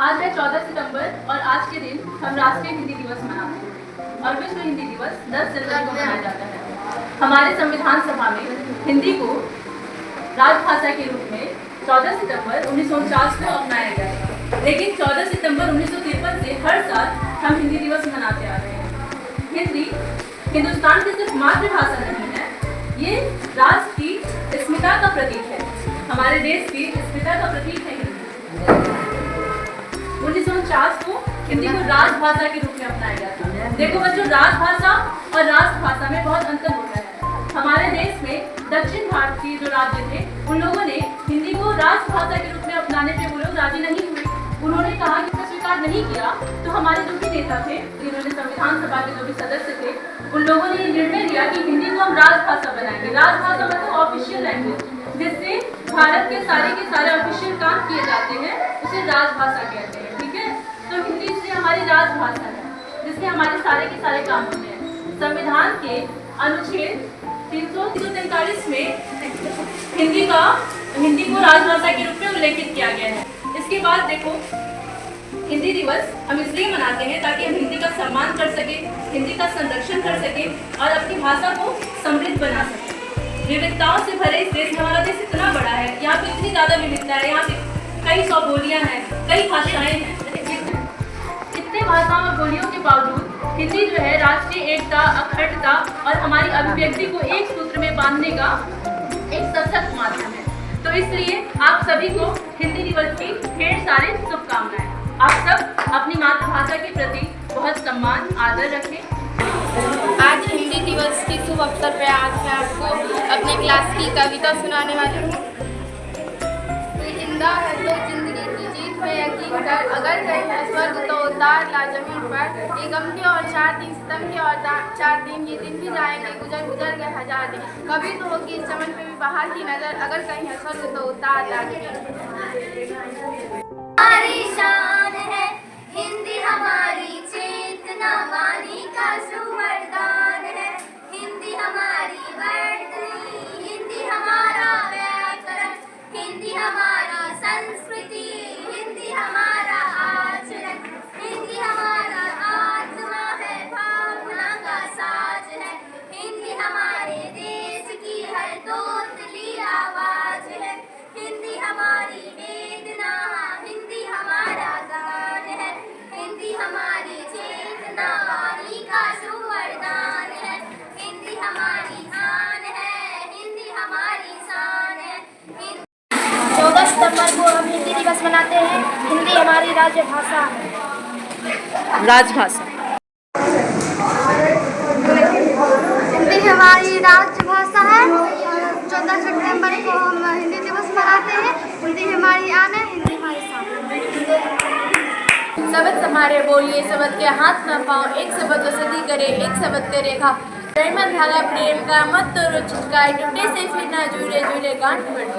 आज है 14 सितंबर और आज के दिन हम राष्ट्रीय हिंदी दिवस मनाते हैं और विश्व हिंदी दिवस 10 जनवरी को मनाया जाता है। हमारे संविधान सभा में हिंदी को राजभाषा के रूप में 14 सितंबर 1949 को अपनाया गया था, लेकिन 14 सितंबर 1953 से हर साल हम हिंदी दिवस मनाते आ रहे हैं। हिंदी हिंदुस्तान की सिर्फ मातृभाषा नहीं है, ये राष्ट्र की अस्मिता का प्रतीक है। हमारे देश की अस्मिता का प्रतीक है हिंदी। 1949 को हिंदी को राजभाषा के रूप में अपनाया गया था। देखो बच्चों, राजभाषा और राष्ट्रभाषा में बहुत अंतर होता है। हमारे देश में दक्षिण भारत के जो राज्य थे, उन लोगों ने हिंदी को राष्ट्रभाषा के रूप में अपनाने पे वो लोग राजी नहीं हुए। उन्होंने कहा कि इसका स्वीकार नहीं किया, तो हमारे जो भी नेता थे, जिन्होंने संविधान सभा के जो भी सदस्य थे, उन लोगों ने निर्णय लिया कि हिंदी को हम राजभाषा बनाएंगे। राजभाषा मतलब ऑफिशियल लैंग्वेज, जिससे भारत के सारे ऑफिशियल काम किए जाते हैं, उसे राजभाषा कहते हैं। ठीक है, तो हिंदी इसलिए हमारी राजभाषा है, जिससे हमारे सारे काम होते हैं। संविधान के अनुच्छेद 343 में हिंदी को राजभाषा के रूप में उल्लेखित किया गया है। इसके बाद देखो, हिंदी दिवस हम इसलिए मनाते हैं ताकि हम हिंदी का सम्मान कर सके, हिंदी का संरक्षण कर सके और अपनी भाषा को समृद्ध बना सके। विविधताओं से भरे इस देश में, हमारा देश इतना बड़ा है, यहाँ पे इतनी ज़्यादा विविधता है, यहाँ पे कई 100 बोलियाँ हैं, कई भाषाएँ हैं। इतने भाषाओं और बोलियों के बावजूद हिंदी जो है राष्ट्रीय एकता, अखंडता और हमारी अभिव्यक्ति को एक सूत्र में बांधने का एक सशक्त माध्यम है। तो इसलिए आप सभी को हिंदी दिवस की ढेर सारी शुभकामनाएं। आप सब अपनी मातृभाषा के प्रति बहुत सम्मान, आदर रखें। आज हिंदी दिवस के शुभ अवसर पर आज मैं आपको अपने क्लास की कविता सुनाने वाली हूँ। जिंदा है तो जिंदगी की जीत में यकीन कर, अगर कहीं है स्वर्ग तो उतार ला जमीन पर। ये गम के और 4 दिन, सितम के और 4 दिन, ये दिन भी जाएंगे गुजर गए 1000 दिन। कभी तो होगी इस चमन पे भी बाहर की नजर, अगर कहीं है स्वर्ग तो उतार ला जमीन पर। हमारी शान है हिंदी, हमारी चेतना, वाणी का सुवरदान है। हिंदी हमारी वर्तनी, हिंदी हमारा व्याकरण, हिंदी हमारी संस्कृति, हिंदी हमारा आचरण, हिंदी हमारा आत्मा है, भावना का साज है। हिंदी हमारे देश की हर तोतली आवाज है। हिंदी हमारी वेदना, हिंदी हमारा गान है। हिंदी हमारी चेतना, वाणी का सुवरदान है। हिंदी हमारी आन है, हिंदी हमारी शान है। 14 सितंबर को हम हिंदी दिवस मनाते हैं। हिंदी हमारी राजभाषा है। राजभाषा हिंदी हमारी राजभाषा है। 14 सितंबर को हम हिंदी दिवस मनाते हैं। हिंदी हमारी आन है, हिंदी हमारी शान है। शब्द हमारे बोलिए, शब्द के हाथ न पाओ, एक शब्द वसती करे, एक शब्द के रेखा। प्रेम धागा प्रेम का मत तो रुचित का, टूटे से फिर ना जुड़े गांठ बढ़।